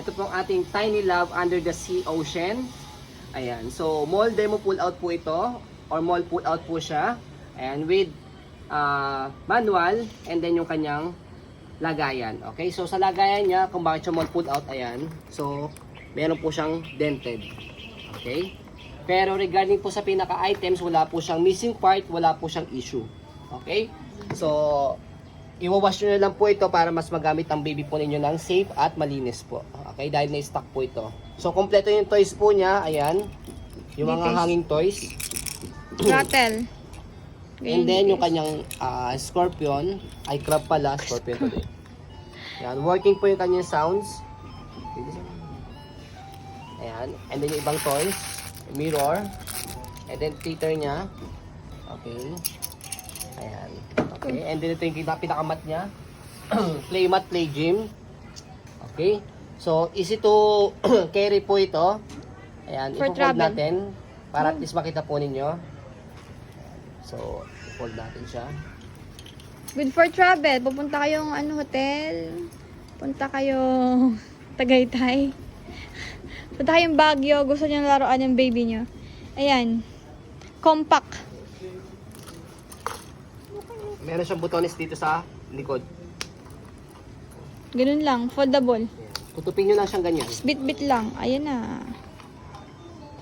Ito po ang ating Tiny Love Under the Sea Ocean. Ayan. So, mall demo pull out po ito. Or mall pull out po siya. Ayan. With manual. And then yung kanyang lagayan. Okay. So, sa lagayan niya, kung bakit siya mall pull out, ayan. So, meron po siyang dented. Okay. Pero regarding po sa pinaka-items, wala po siyang missing part. Wala po siyang issue. Okay. So, iwawash nyo na lang po ito para mas magamit ang baby po ninyo ng safe at malinis po. Okay, dahil na-stock po ito. So, kompleto yung toys po niya. Ayan. Yung mga hanging toys. Rattle. And then, yung kanyang scorpion. Ay, crab pala. Scorpion today. Ayan. Working po yung kanyang sounds. Ayan. And then, yung ibang toys. Mirror. And then, theater niya. Okay. Ayan. Okay, and then ito yung pinakamat niya. Play mat, play gym. Okay. So, easy to carry po ito. Ayan, For i-fold travel. natin para at least makita po ninyo. So, i-fold natin siya. Good for travel. Pupunta kayong hotel. Punta kayong Tagaytay. Punta kayong Baguio. Gusto niyo laruan yung baby niyo. Ayan. Compact. Meron siyang butones dito sa likod. Ganun lang. Foldable. Ayan. Tutupin nyo lang siyang ganyan. Bit-bit lang. Ayan na.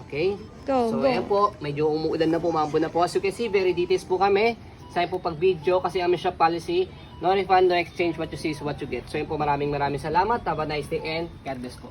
Okay? Go, So, go. ayan po. Medyo umuulan na po. Mambo na po. As you can see, very details po kami. Sa po pag video kasi kami siya policy. No refund, no exchange. What you see is what you get. So, yun po. Maraming salamat. Have a nice day and God bless po.